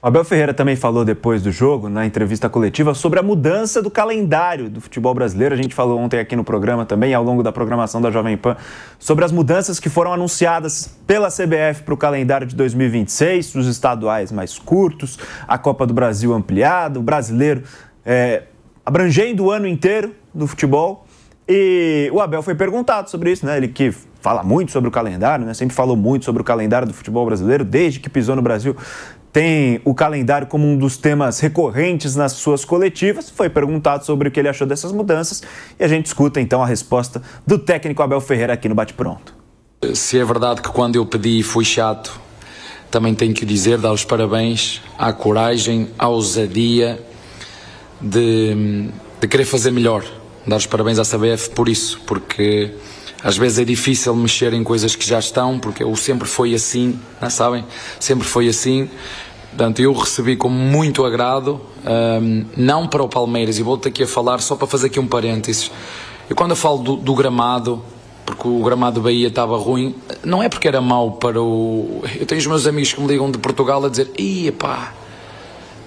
O Abel Ferreira também falou depois do jogo, na entrevista coletiva, sobre a mudança do calendário do futebol brasileiro. A gente falou ontem aqui no programa também, ao longo da programação da Jovem Pan, sobre as mudanças que foram anunciadas pela CBF para o calendário de 2026, os estaduais mais curtos, a Copa do Brasil ampliada, o brasileiro abrangendo o ano inteiro do futebol. E o Abel foi perguntado sobre isso, né? Ele que fala muito sobre o calendário, né? Sempre falou muito sobre o calendário do futebol brasileiro, desde que pisou no Brasil. Tem o calendário como um dos temas recorrentes nas suas coletivas. Foi perguntado sobre o que ele achou dessas mudanças e a gente escuta então a resposta do técnico Abel Ferreira aqui no Bate Pronto. Se é verdade que quando eu pedi fui chato, também tenho que dizer, dar os parabéns à coragem, à ousadia de querer fazer melhor. Dar os parabéns à CBF por isso, porque às vezes é difícil mexer em coisas que já estão, porque eu sempre foi assim, não sabem? Sempre foi assim. Portanto, eu recebi com muito agrado, não para o Palmeiras, e volto aqui a falar, só para fazer aqui um parênteses. Eu quando eu falo do gramado, porque o gramado do Bahia estava ruim, não é porque era mau para o... Eu tenho os meus amigos que me ligam de Portugal a dizer, ih, pá,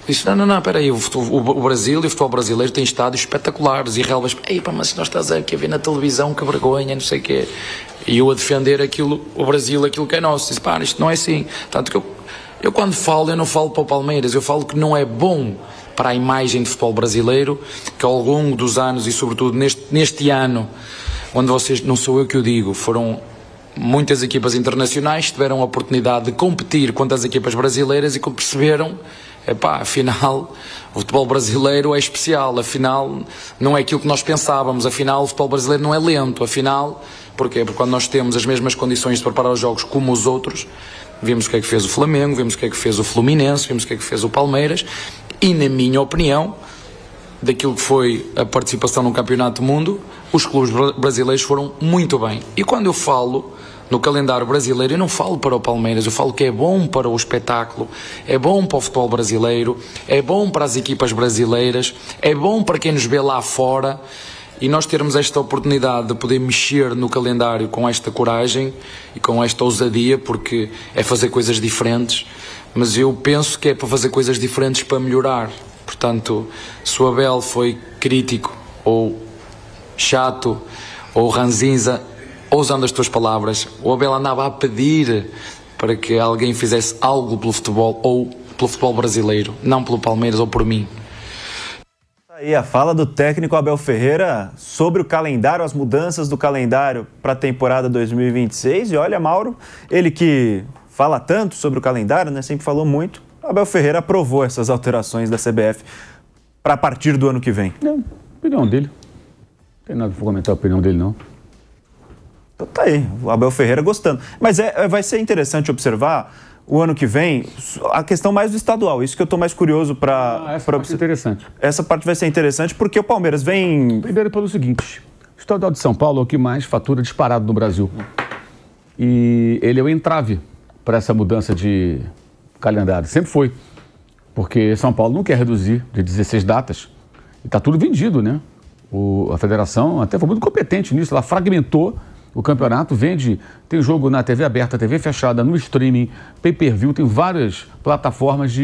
disse, não, espera aí, o Brasil e o futebol brasileiro têm estádios espetaculares e relvas, ei, pá, mas nós estás aqui a ver na televisão, que vergonha, não sei o quê. E eu a defender aquilo, o Brasil, aquilo que é nosso, disse, pá, isto não é assim. Tanto que eu quando falo, eu não falo para o Palmeiras, eu falo que não é bom para a imagem de futebol brasileiro, que ao longo dos anos e sobretudo neste ano, onde vocês, não sou eu que o digo, foram muitas equipas internacionais que tiveram a oportunidade de competir contra as equipas brasileiras e que perceberam, afinal, o futebol brasileiro é especial, afinal, não é aquilo que nós pensávamos, afinal, o futebol brasileiro não é lento, afinal, porquê? Porque quando nós temos as mesmas condições de preparar os jogos como os outros, vimos o que é que fez o Flamengo, vimos o que é que fez o Fluminense, vimos o que é que fez o Palmeiras, e na minha opinião, daquilo que foi a participação no Campeonato do Mundo, os clubes brasileiros foram muito bem. E quando eu falo no calendário brasileiro, eu não falo para o Palmeiras, eu falo que é bom para o espetáculo, é bom para o futebol brasileiro, é bom para as equipas brasileiras, é bom para quem nos vê lá fora, e nós termos esta oportunidade de poder mexer no calendário com esta coragem e com esta ousadia, porque é fazer coisas diferentes, mas eu penso que é para fazer coisas diferentes para melhorar. Portanto, se o Abel foi crítico ou chato ou ranzinza, usando as tuas palavras, o Abel andava a pedir para que alguém fizesse algo pelo futebol ou pelo futebol brasileiro, não pelo Palmeiras ou por mim. Aí a fala do técnico Abel Ferreira sobre o calendário, as mudanças do calendário para a temporada 2026. E olha, Mauro, ele que fala tanto sobre o calendário, né, sempre falou muito, Abel Ferreira aprovou essas alterações da CBF para a partir do ano que vem. Não, opinião dele. Não tem nada para comentar a opinião dele, não. Então tá aí, o Abel Ferreira gostando. Mas vai ser interessante observar o ano que vem a questão mais do estadual. Isso que eu estou mais curioso para... Essa parte é interessante. Essa parte vai ser interessante porque o Palmeiras vem... Primeiro pelo seguinte, o estadual de São Paulo é o que mais fatura disparado no Brasil. E ele é o entrave para essa mudança de calendário. Sempre foi. Porque São Paulo não quer reduzir de 16 datas. E está tudo vendido, né? A federação até foi muito competente nisso. Ela fragmentou o campeonato, tem jogo na TV aberta, TV fechada, no streaming, pay-per-view, tem várias plataformas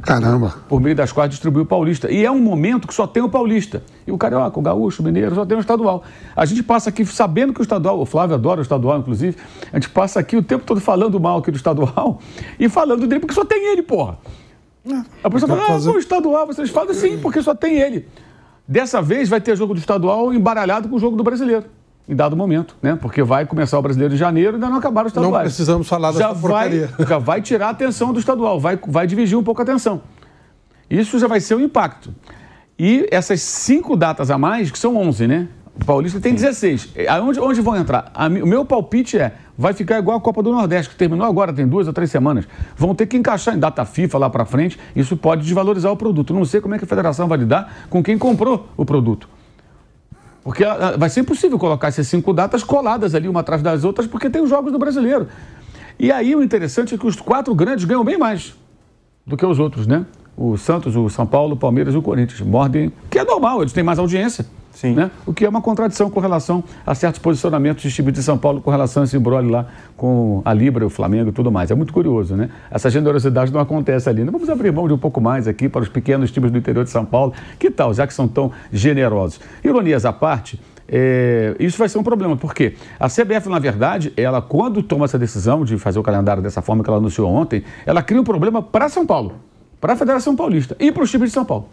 Caramba! Por meio das quais distribui o Paulista. E é um momento que só tem o Paulista. E o Carioca, o Gaúcho, o Mineiro, só tem o estadual. A gente passa aqui sabendo que o estadual, o Flávio adora o estadual, inclusive, a gente passa aqui o tempo todo falando mal aqui do estadual e falando dele, porque só tem ele, porra. A pessoa fala, o estadual, vocês falam sim, porque só tem ele. Dessa vez vai ter jogo do estadual embaralhado com o jogo do brasileiro. Em dado momento, né? Porque vai começar o brasileiro em janeiro e ainda não acabaram os estaduais. Não precisamos falar dessa porcaria. Já vai tirar a atenção do estadual, vai dividir um pouco a atenção. Isso já vai ser um impacto. E essas 5 datas a mais, que são 11, né? O Paulista tem 16. Onde vão entrar? O meu palpite vai ficar igual a Copa do Nordeste, que terminou agora, tem 2 ou 3 semanas. Vão ter que encaixar em data FIFA lá para frente. Isso pode desvalorizar o produto. Não sei como é que a federação vai lidar com quem comprou o produto. Porque vai ser impossível colocar essas 5 datas coladas ali, uma atrás das outras, porque tem os jogos do brasileiro. E aí o interessante é que os 4 grandes ganham bem mais do que os outros, né? O Santos, o São Paulo, o Palmeiras e o Corinthians. Mordem, que é normal, eles têm mais audiência. Sim. Né? O que é uma contradição com relação a certos posicionamentos de time de São Paulo com relação a esse imbróglio lá com a Libra, o Flamengo e tudo mais. É muito curioso, né? Essa generosidade não acontece ali. Vamos abrir mão de um pouco mais aqui para os pequenos times do interior de São Paulo. Que tal, já que são tão generosos? Ironias à parte, isso vai ser um problema, porque a CBF, na verdade, ela, quando toma essa decisão de fazer o calendário dessa forma que ela anunciou ontem, ela cria um problema para São Paulo, para a Federação Paulista e para os times de São Paulo.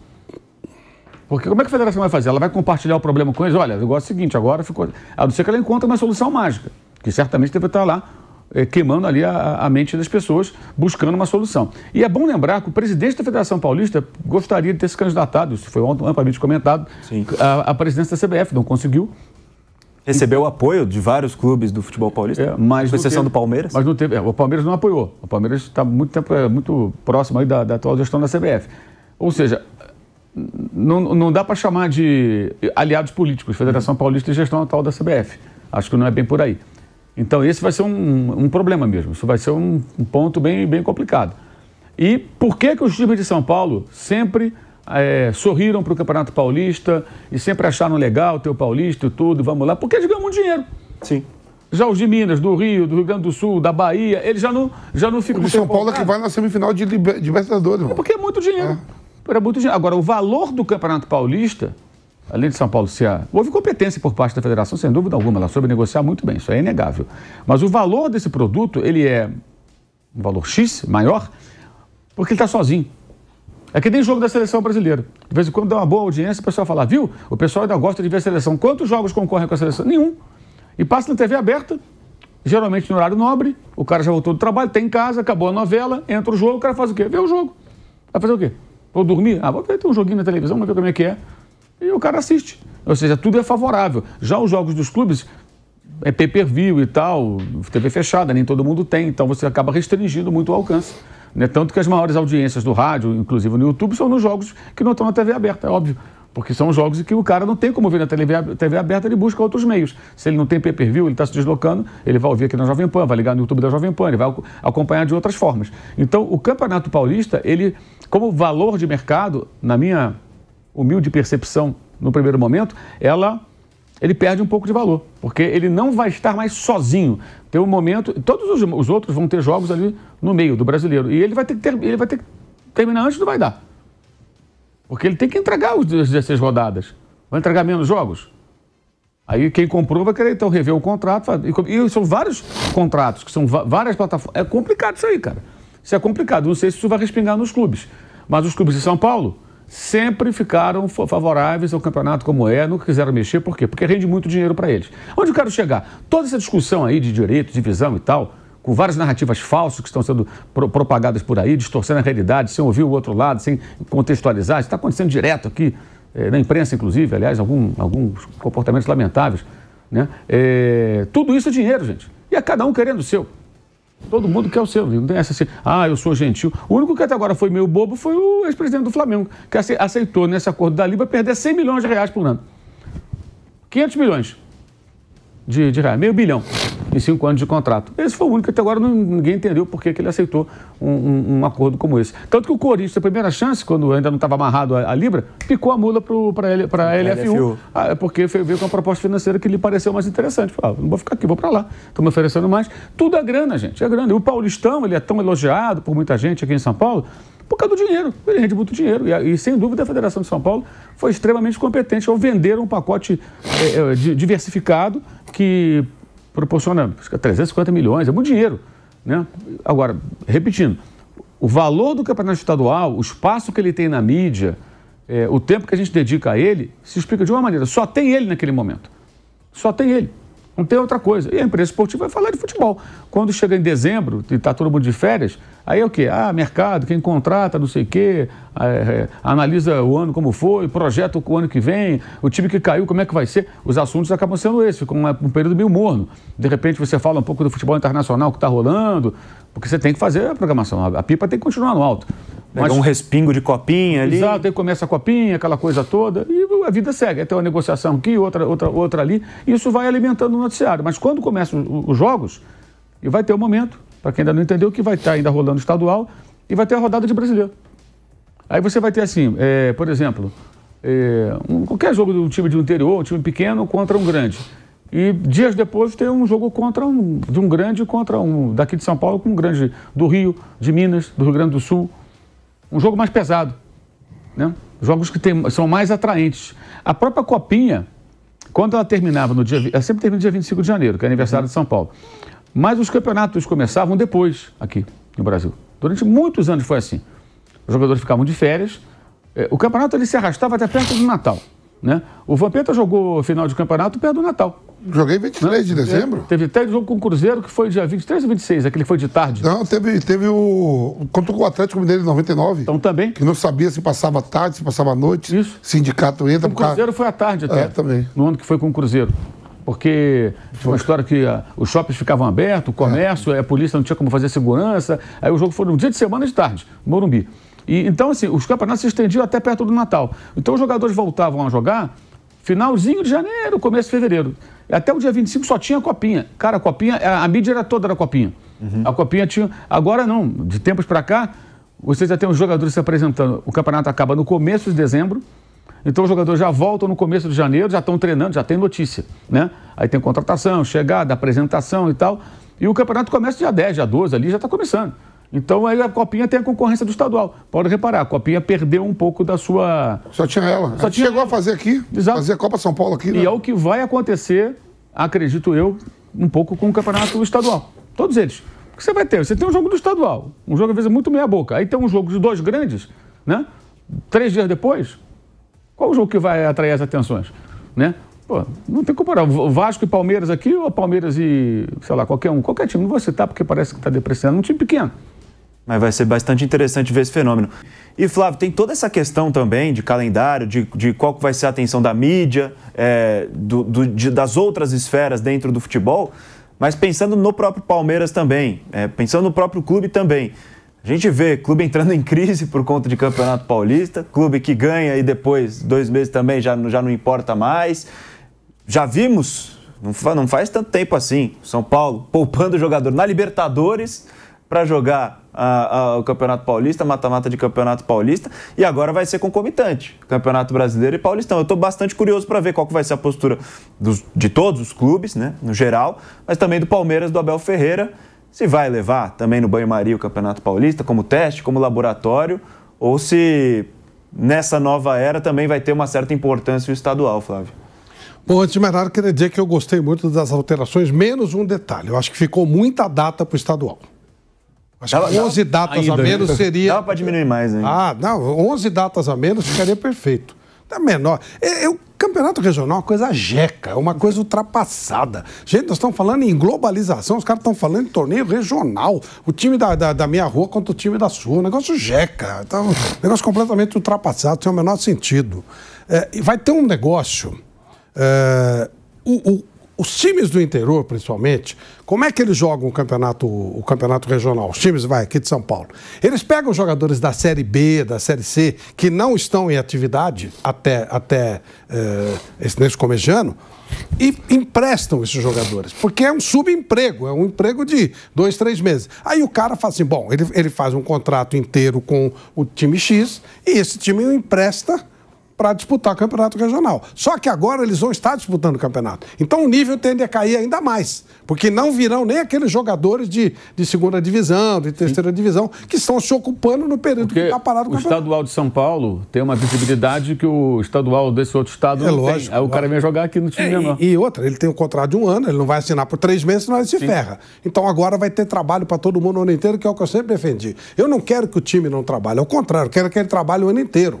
Porque como é que a federação vai fazer? Ela vai compartilhar o problema com eles? Olha, o negócio é o seguinte, agora ficou... A não ser que ela encontre uma solução mágica, que certamente deve estar lá queimando ali a mente das pessoas, buscando uma solução. E é bom lembrar que o presidente da Federação Paulista gostaria de ter se candidatado, isso foi amplamente comentado, a presidência da CBF, não conseguiu. Recebeu o apoio de vários clubes do futebol paulista, com exceção do Palmeiras. Mas não teve, o Palmeiras não apoiou. O Palmeiras está muito próximo aí da atual gestão da CBF. Ou seja... Não dá para chamar de aliados políticos, Federação Paulista e gestão atual da CBF. Acho que não é bem por aí. Então esse vai ser um problema mesmo, isso vai ser um ponto bem complicado. E por que os times de São Paulo sempre sorriram para o Campeonato Paulista e sempre acharam legal ter o Paulista e tudo, vamos lá? Porque eles ganham muito dinheiro. Sim. Já os de Minas, do Rio Grande do Sul, da Bahia, eles já não ficam... O de São Paulo é que vai na semifinal de Libertadores, irmão. Porque é muito dinheiro. Era muito dinheiro. Agora, o valor do Campeonato Paulista, além de São Paulo ser... Houve competência por parte da federação, sem dúvida alguma, ela soube negociar muito bem, isso é inegável. Mas o valor desse produto, ele é um valor X, maior, porque ele está sozinho. É que nem jogo da seleção brasileira. De vez em quando dá uma boa audiência, o pessoal fala, viu? O pessoal ainda gosta de ver a seleção. Quantos jogos concorrem com a seleção? Nenhum. E passa na TV aberta, geralmente no horário nobre, o cara já voltou do trabalho, tem em casa, acabou a novela, entra o jogo, o cara faz o quê? Vê o jogo. Vai fazer o quê? Vou dormir? Vou ver, tem um joguinho na televisão, vamos ver como é que é. E o cara assiste. Ou seja, tudo é favorável. Já os jogos dos clubes é pay-per-view e tal, TV fechada, nem todo mundo tem, então você acaba restringindo muito o alcance. Né? Tanto que as maiores audiências do rádio, inclusive no YouTube, são nos jogos que não estão na TV aberta, é óbvio. Porque são jogos em que o cara não tem como ver na TV aberta, ele busca outros meios. Se ele não tem pay-per-view, ele está se deslocando, ele vai ouvir aqui na Jovem Pan, vai ligar no YouTube da Jovem Pan, ele vai acompanhar de outras formas. Então, o Campeonato Paulista, ele, como valor de mercado, na minha humilde percepção no primeiro momento, ele perde um pouco de valor, porque ele não vai estar mais sozinho. Tem um momento, todos os outros vão ter jogos ali no meio do brasileiro, e ele vai ter que terminar antes do vai dar. Porque ele tem que entregar as 16 rodadas. Vai entregar menos jogos? Aí quem comprou vai querer então rever o contrato. E são vários contratos, que são várias plataformas. É complicado isso aí, cara. Isso é complicado. Não sei se isso vai respingar nos clubes. Mas os clubes de São Paulo sempre ficaram favoráveis ao campeonato como nunca quiseram mexer. Por quê? Porque rende muito dinheiro para eles. Onde eu quero chegar? Toda essa discussão aí de direito, divisão e tal, com várias narrativas falsas que estão sendo propagadas por aí, distorcendo a realidade, sem ouvir o outro lado, sem contextualizar. Isso está acontecendo direto aqui, na imprensa, inclusive, aliás, alguns comportamentos lamentáveis. Né? Tudo isso é dinheiro, gente. E é cada um querendo o seu. Todo mundo quer o seu. Não tem essa assim, eu sou gentil. O único que até agora foi meio bobo foi o ex-presidente do Flamengo, que aceitou nesse acordo da Libra perder 100 milhões de reais por ano. 500 milhões de reais, meio bilhão em 5 anos de contrato. Esse foi o único que até agora ninguém entendeu por que ele aceitou um acordo como esse. Tanto que o Corinthians, a primeira chance, quando ainda não estava amarrado a Libra, picou a mula para a LFU, porque veio com uma proposta financeira que lhe pareceu mais interessante. Não vou ficar aqui, vou para lá. Estão me oferecendo mais. Tudo é grana, gente, é grana. E o Paulistão, ele é tão elogiado por muita gente aqui em São Paulo, por causa do dinheiro. Ele rende muito dinheiro. E sem dúvida, a Federação de São Paulo foi extremamente competente ao vender um pacote diversificado que proporciona 350 milhões, é muito dinheiro. Né? Agora, repetindo, o valor do campeonato estadual, o espaço que ele tem na mídia, o tempo que a gente dedica a ele, se explica de uma maneira. Só tem ele naquele momento. Só tem ele. Não tem outra coisa. E a empresa esportiva vai falar de futebol. Quando chega em dezembro e está todo mundo de férias, aí é o quê? Mercado, quem contrata, não sei o quê, analisa o ano como foi, projeta o ano que vem, o time que caiu, como é que vai ser. Os assuntos acabam sendo esses, ficam um período meio morno. De repente você fala um pouco do futebol internacional que está rolando, porque você tem que fazer a programação. A pipa tem que continuar no alto. Mas um respingo de copinha ali. Exato, aí começa a copinha, aquela coisa toda, e a vida segue. Aí tem uma negociação aqui, outra ali, e isso vai alimentando o noticiário. Mas quando começam os jogos, e vai ter um momento, para quem ainda não entendeu, que vai estar ainda rolando estadual, e vai ter a rodada de brasileiro. Aí você vai ter assim, por exemplo, qualquer jogo do time de um interior, um time pequeno contra um grande. E dias depois tem um jogo de um grande contra um daqui de São Paulo com um grande do Rio, de Minas, do Rio Grande do Sul. Um jogo mais pesado, né? Jogos que são mais atraentes. A própria Copinha, quando ela terminava ela sempre termina no dia 25 de janeiro, que é aniversário de São Paulo. Mas os campeonatos começavam depois, aqui no Brasil. Durante muitos anos foi assim. Os jogadores ficavam de férias. O campeonato ele se arrastava até perto do Natal, né? O Vampeta jogou final de campeonato perto do Natal. Joguei 23 de dezembro. Teve até jogo com o Cruzeiro, que foi dia 23 ou 26, aquele que foi de tarde. Não, teve contra o Atlético Mineiro em 99. Então também. Que não sabia se passava tarde, se passava noite. Isso. Sindicato entra. O Cruzeiro foi à tarde até. Também. No ano que foi com o Cruzeiro. Porque tinha uma história que os shoppings ficavam abertos, o comércio, a polícia não tinha como fazer segurança. Aí o jogo foi no dia de semana de tarde, no Morumbi. Então, assim, os campeonatos se estendiam até perto do Natal. Então, os jogadores voltavam a jogar finalzinho de janeiro, começo de fevereiro. Até o dia 25 só tinha a Copinha. Cara, a Copinha, a mídia era toda da Copinha. A Copinha tinha... Agora não, de tempos para cá, você já tem os jogadores se apresentando. O campeonato acaba no começo de dezembro, então os jogadores já voltam no começo de janeiro, já estão treinando, já tem notícia, né? Aí tem contratação, chegada, apresentação e tal. E o campeonato começa dia 10, dia 12, ali já está começando. Então aí a Copinha tem a concorrência do estadual. Pode reparar, a Copinha perdeu um pouco da sua... Só tinha ela. Só tinha... Chegou a fazer aqui. Exato. Fazer a Copa São Paulo aqui. E né? é o que vai acontecer, acredito eu, um pouco com o campeonato estadual. Todos eles. O que você tem um jogo do estadual, um jogo às vezes muito meia boca. Aí tem um jogo de dois grandes, né? 3 dias depois, qual o jogo que vai atrair as atenções, né? Pô, não tem como comparar. O Vasco e Palmeiras aqui, ou Palmeiras e, sei lá, qualquer time. Não vou citar porque parece que está depreciando. Um time pequeno. Mas vai ser bastante interessante ver esse fenômeno. E, Flávio, tem toda essa questão também de calendário, de qual vai ser a atenção da mídia, das outras esferas dentro do futebol, mas pensando no próprio Palmeiras também, pensando no próprio clube também. A gente vê clube entrando em crise por conta de Campeonato Paulista, clube que ganha e depois, 2 meses também, já não importa mais. Já vimos, não faz tanto tempo assim, São Paulo poupando o jogador na Libertadores para jogar o Campeonato Paulista, mata-mata de Campeonato Paulista, e agora vai ser concomitante, Campeonato Brasileiro e Paulistão. Eu estou bastante curioso para ver qual que vai ser a postura de todos os clubes, né, no geral, mas também do Palmeiras, do Abel Ferreira, se vai levar também no banho-maria o Campeonato Paulista como teste, como laboratório, ou se nessa nova era também vai ter uma certa importância o estadual, Flávio. Bom, antes de mais nada, queria dizer que eu gostei muito das alterações, menos um detalhe. Eu acho que ficou muita data para o estadual. Acho que 11 datas ainda, a menos seria... Dava para diminuir mais, hein? Não, 11 datas a menos ficaria perfeito. Tá menor. O campeonato regional é uma coisa jeca, é uma coisa ultrapassada. Gente, nós estamos falando em globalização, os caras estão falando em torneio regional. O time da minha rua contra o time da sua, um negócio jeca. Então, um negócio completamente ultrapassado, sem o menor sentido. Vai ter um negócio... Os times do interior, principalmente, como é que eles jogam o campeonato regional? Os times, aqui de São Paulo. Eles pegam jogadores da Série B, da Série C, que não estão em atividade nesse começo de ano, e emprestam esses jogadores, porque é um subemprego, é um emprego de 2, 3 meses. Aí o cara fala assim, bom, ele faz um contrato inteiro com o time X, e esse time o empresta para disputar o campeonato regional. Só que agora eles vão estar disputando o campeonato. Então o nível tende a cair ainda mais, porque não virão nem aqueles jogadores de segunda divisão, de terceira divisão, que estão se ocupando no período que está parado o campeonato. O estadual de São Paulo tem uma visibilidade que o estadual desse outro estado não lógico, tem. Aí o cara vem jogar aqui no time menor. E outra, ele tem um contrato de 1 ano, ele não vai assinar por 3 meses, senão ele se ferra. Então agora vai ter trabalho para todo mundo o ano inteiro, que é o que eu sempre defendi. Eu não quero que o time não trabalhe, ao contrário, eu quero que ele trabalhe o ano inteiro.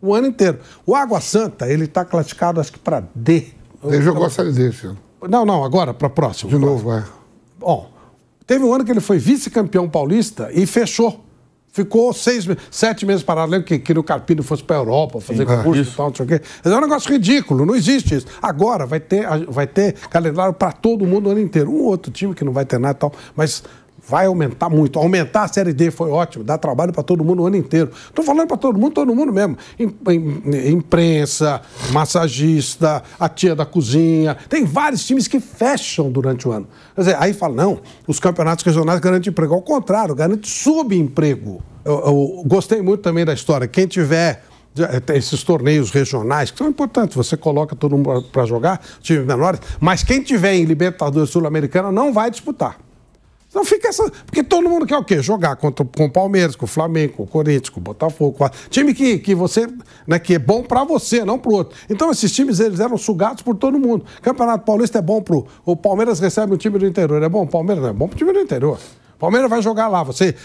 O ano inteiro. O Água Santa, ele está classificado, acho que para D. Ele jogou a Série D esse ano. Não, agora, para próximo. De novo, Bom, teve um ano que ele foi vice-campeão paulista e fechou. Ficou 7 meses parado. Lembra que o Carpino fosse para a Europa fazer concurso e tal, não sei o quê. Mas é um negócio ridículo, não existe isso. Agora vai ter calendário para todo mundo o ano inteiro. Um outro time que não vai ter nada e tal, mas... vai aumentar muito. Aumentar a Série D foi ótimo, dá trabalho para todo mundo o ano inteiro. Estou falando para todo mundo mesmo. Imprensa, massagista, a tia da cozinha. Tem vários times que fecham durante o ano. Quer dizer, aí fala, não, os campeonatos regionais garantem emprego. Ao contrário, garante subemprego. Eu gostei muito também da história. Quem tiver esses torneios regionais, que são importantes, você coloca todo mundo para jogar, times menores, mas quem tiver em Libertadores Sul-Americana não vai disputar. Então fica essa... Porque todo mundo quer o quê? Jogar com o Palmeiras, com o Flamengo, com o Corinthians, com o Botafogo. Time que você... Né, que é bom pra você, não pro outro. Então esses times, eles eram sugados por todo mundo. Campeonato Paulista é bom pro... O Palmeiras recebe um time do interior. É bom? O Palmeiras não é bom pro time do interior. O Palmeiras vai jogar lá.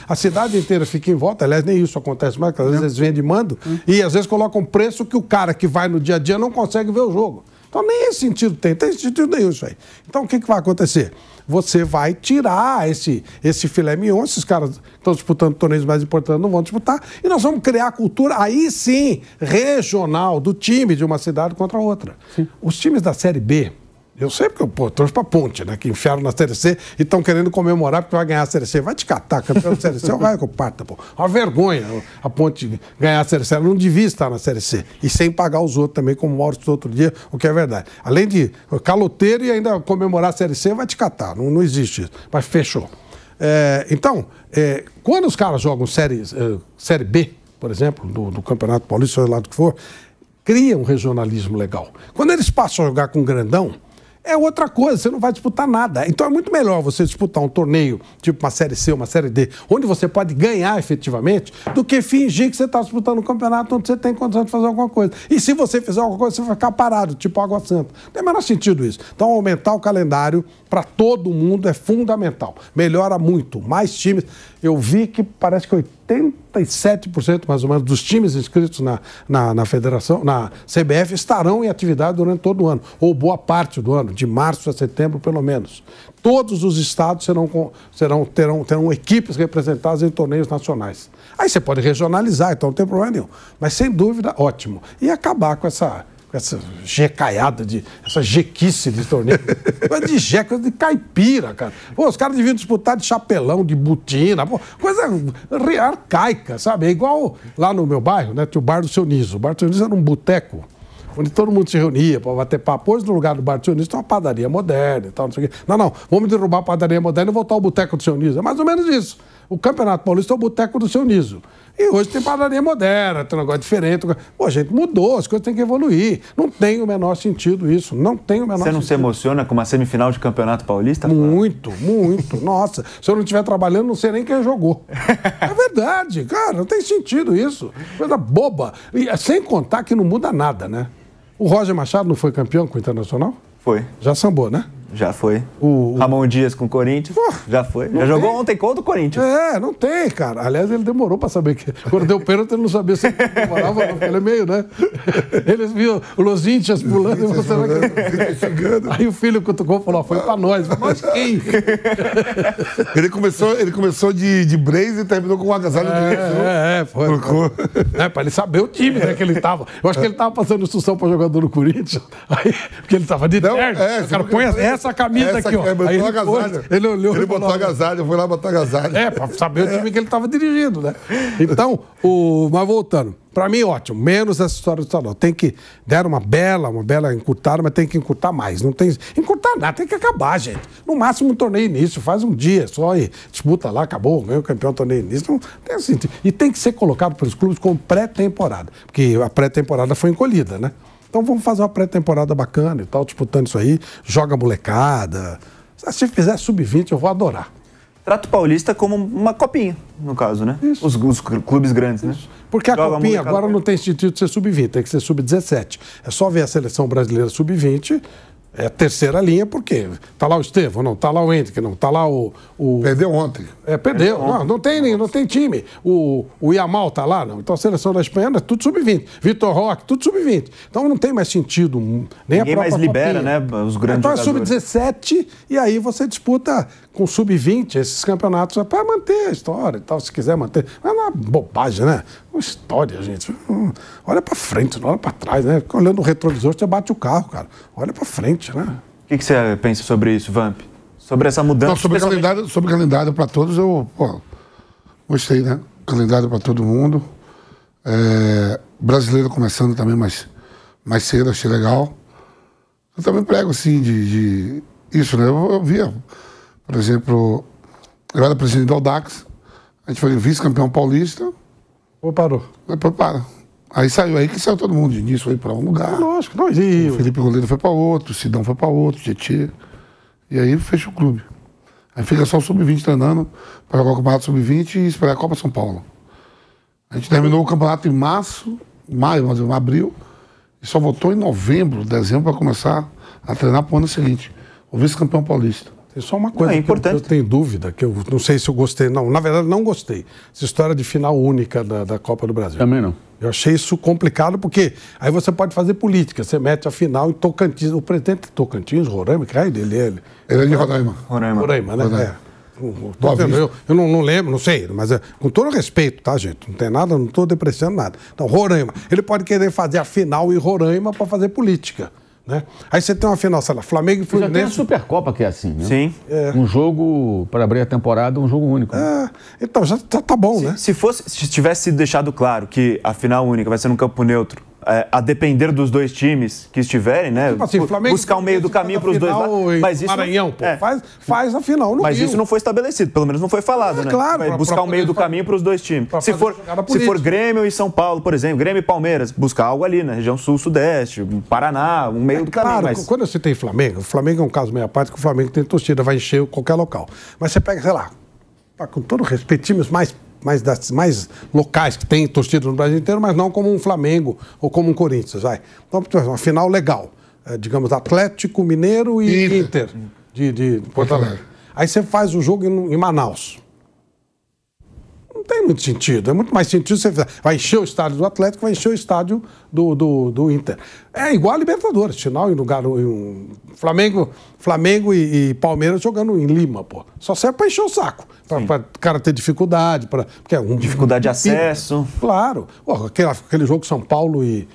A cidade inteira fica em volta. Aliás, nem isso acontece mais, porque às vezes eles vendem mando e às vezes colocam preço que o cara que vai no dia a dia não consegue ver o jogo. Então nem esse sentido tem sentido nenhum isso aí. Então o que vai acontecer? Você vai tirar esse filé mignon, esses caras que estão disputando torneios mais importantes não vão disputar, e nós vamos criar a cultura, aí sim, regional, do time de uma cidade contra a outra. Sim. Os times da Série B, eu sei porque eu torço pra Ponte, né, que enfiaram na Série C e estão querendo comemorar porque vai ganhar a Série C. Vai te catar, campeão da Série C, vai que eu parta, pô. Uma vergonha a Ponte ganhar a Série C. Ela não devia estar na Série C. E sem pagar os outros também, como o Maurício outro dia, o que é verdade. Além de caloteiro e ainda comemorar a Série C, vai te catar. Não existe isso. Mas fechou. Então, quando os caras jogam Série B, por exemplo, do Campeonato Paulista, seja lá do que for, cria um regionalismo legal. Quando eles passam a jogar com o grandão, é outra coisa, você não vai disputar nada. Então é muito melhor você disputar um torneio, tipo uma Série C, uma Série D, onde você pode ganhar efetivamente, do que fingir que você está disputando um campeonato onde você tem condição de fazer alguma coisa. E se você fizer alguma coisa, você vai ficar parado, tipo Água Santa. Não tem o menor sentido isso. Então aumentar o calendário para todo mundo é fundamental. Melhora muito. Mais times. Eu vi que parece que 87% mais ou menos dos times inscritos na federação, na CBF, estarão em atividade durante todo o ano, ou boa parte do ano, de março a setembro pelo menos. Todos os estados terão equipes representadas em torneios nacionais. Aí você pode regionalizar, então não tem problema nenhum. Mas sem dúvida, ótimo. E acabar com essa jecaiada, essa jequice de torneio. Coisa de jeca, coisa de caipira, cara. Pô, os caras deviam disputar de chapelão, de botina, pô, coisa arcaica, sabe? É igual lá no meu bairro, né? Tinha o Bar do Seu Niso. O Bar do Seu Niso era um boteco onde todo mundo se reunia para bater papo. Hoje, no lugar do Bar do Seu Niso, tem uma padaria moderna e tal, não sei o quê. Não, vamos derrubar a padaria moderna e voltar ao boteco do Seu Niso. É mais ou menos isso. O Campeonato Paulista é o boteco do Seu Niso. E hoje tem padaria moderna, tem um negócio diferente. Pô, a gente mudou, as coisas têm que evoluir. Não tem o menor sentido isso. Não tem o menor sentido. Você não se emociona com uma semifinal de Campeonato Paulista? Muito, muito. Nossa, se eu não estiver trabalhando, não sei nem quem jogou. É verdade, cara, não tem sentido isso. Coisa boba. E sem contar que não muda nada, né? O Roger Machado não foi campeão com o Internacional? Foi. Já sambou, né? Já foi. Ramon Dias com o Corinthians? Já foi. Já jogou ontem contra o Corinthians. Não tem, cara. Aliás, ele demorou pra saber que... Quando deu pênalti, ele não sabia se ele demorava ou não, porque ele é meio, né? Eles viram o Los Índios pulando e você vai... Aí o filho cutucou e falou, foi pra nós. Mas quem? Ele começou de Blaze e terminou com o agasalho de foi. Pra ele saber o time, né, que ele tava. Eu acho que ele tava passando instrução pra jogador do Corinthians. Aí, porque ele tava de terno. O cara põe essa camisa aqui, ó. Aí ele olhou. Ele botou agasalho, foi lá botar agasalho. Pra saber o time que ele tava dirigindo, né? Então, mas voltando. Pra mim, ótimo. Menos essa história do estadual. Tem que dar uma bela encurtada, mas tem que encurtar mais. Não tem encurtar nada, tem que acabar, gente. No máximo um torneio início, faz um dia só e disputa lá, acabou, ganhou o campeão do torneio início. Não tem sentido. E tem que ser colocado pelos clubes como pré-temporada. Porque a pré-temporada foi encolhida, né? Então vamos fazer uma pré-temporada bacana e tal, disputando isso aí, joga molecada. Se fizer sub-20, eu vou adorar. Trata o Paulista como uma copinha, no caso, né? Isso. Os clubes grandes, né? Porque a copinha agora não tem sentido de ser sub-20, tem que ser sub-17. É só ver a seleção brasileira sub-20, é a terceira linha, porque tá lá o Estevão, não, tá lá o Henrique, não, tá lá o... Perdeu ontem. Perdeu. Não tem time. O Yamal tá lá, não. Então a seleção da Espanha é tudo sub-20. Vitor Roque, tudo sub-20. Então não tem mais sentido. Nem ninguém a própria mais libera, copinha, né, os grandes então jogadores. É sub-17 e aí você disputa com sub-20 esses campeonatos para manter a história e tal, se quiser manter. Não é uma bobagem, né? Uma história, gente. Olha para frente, não olha para trás, né? Fica olhando o retrovisor, você bate o carro, cara. Olha para frente, né? O que você pensa sobre isso, Vamp? Sobre essa mudança? Não, sobre calendário para todos, eu gostei, né? Calendário para todo mundo. Brasileiro começando também mais cedo, achei legal. Eu também prego, assim, de isso, né? Eu via, por exemplo, eu era presidente do Audax, a gente foi vice-campeão paulista. Parou. Depois para. Aí saiu todo mundo. Diniz foi para um lugar. Lógico, não, O Felipe Goleiro foi para outro, o Sidão foi para outro, o Tietê. E aí fecha o clube. Aí fica só o Sub-20 treinando para jogar o Campeonato Sub-20 e esperar a Copa São Paulo. A gente terminou o campeonato em maio, abril, e só voltou em novembro, dezembro, para começar a treinar para o ano seguinte. O vice-campeão paulista. Tem só uma coisa importante. eu tenho dúvida, que eu não sei se eu gostei. Não, na verdade, não gostei. Essa história de final única da Copa do Brasil. Também não. Eu achei isso complicado, porque aí você pode fazer política. Você mete a final em Tocantins. O presidente de Tocantins, Roraima, que raio dele é ele? Ele é de Roraima. Roraima, né? Roraima. Eu não lembro, não sei, mas com todo respeito, tá, gente? Não tem nada, não estou depreciando nada. Então, Roraima, ele pode querer fazer a final em Roraima para fazer política. Né? Aí você tem uma final, sei lá, Flamengo e Já tem a Fluminense. Supercopa que é assim, né? Sim. Um jogo, para abrir a temporada, um jogo único. Então, já tá bom, né? Se tivesse sido deixado claro que a final única vai ser num campo neutro, a depender dos dois times que estiverem, né? Tipo assim, Flamengo, buscar o meio do caminho para os dois lados. Mas isso Maranhão, pô, faz a final no Mas Rio. isso não foi estabelecido, pelo menos não foi falado, né? Claro, vai buscar o meio do caminho para os dois times. Se for Grêmio e São Paulo, por exemplo, Grêmio e Palmeiras, buscar algo ali na região sul-sudeste, Paraná, um meio do caminho. Claro, quando eu citei Flamengo, o Flamengo é um caso meio à parte, que o Flamengo tem torcida, vai encher qualquer local. Mas você pega, sei lá, com todo respeito, times mais locais que tem torcida no Brasil inteiro, mas não como um Flamengo ou como um Corinthians, vai. Então, uma final legal. Digamos, Atlético, Mineiro e Inter de Porto Alegre. Aí você faz o jogo em Manaus. Não tem muito sentido. É muito mais sentido você vai encher o estádio do Atlético, vai encher o estádio do Inter. É igual a Libertadores, final em lugar Flamengo e Palmeiras jogando em Lima, pô. Só serve para encher o saco. Para o cara ter dificuldade. Dificuldade de acesso. Claro. Pô, aquele jogo São Paulo e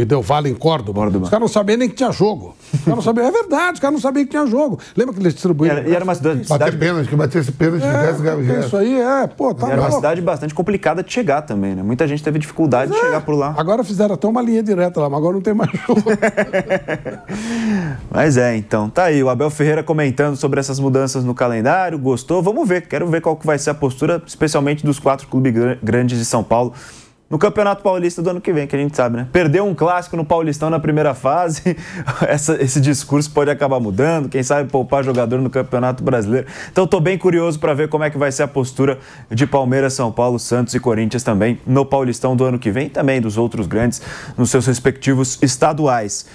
Del Valle em Córdoba. Os caras não sabiam nem que tinha jogo. É verdade, os caras não sabiam que tinha jogo. Lembra que eles distribuíram? E era uma cidade... Que bater esse pênalti de 10 ganhos. Isso aí, pô, tá. Era uma cidade bastante complicada de chegar também, né? Muita gente teve dificuldade de chegar por lá. Agora fizeram até uma linha direta lá, mas agora não tem mais jogo. Mas então, tá aí, o Abel Ferreira comentando sobre essas mudanças no calendário, gostou? Vamos ver, quero ver qual que vai ser a postura, especialmente dos 4 clubes grandes de São Paulo, no Campeonato Paulista do ano que vem, que a gente sabe, né? Perdeu um clássico no Paulistão na primeira fase, esse discurso pode acabar mudando, quem sabe poupar jogador no Campeonato Brasileiro. Então tô bem curioso para ver como é que vai ser a postura de Palmeiras, São Paulo, Santos e Corinthians também no Paulistão do ano que vem, e também dos outros grandes nos seus respectivos estaduais.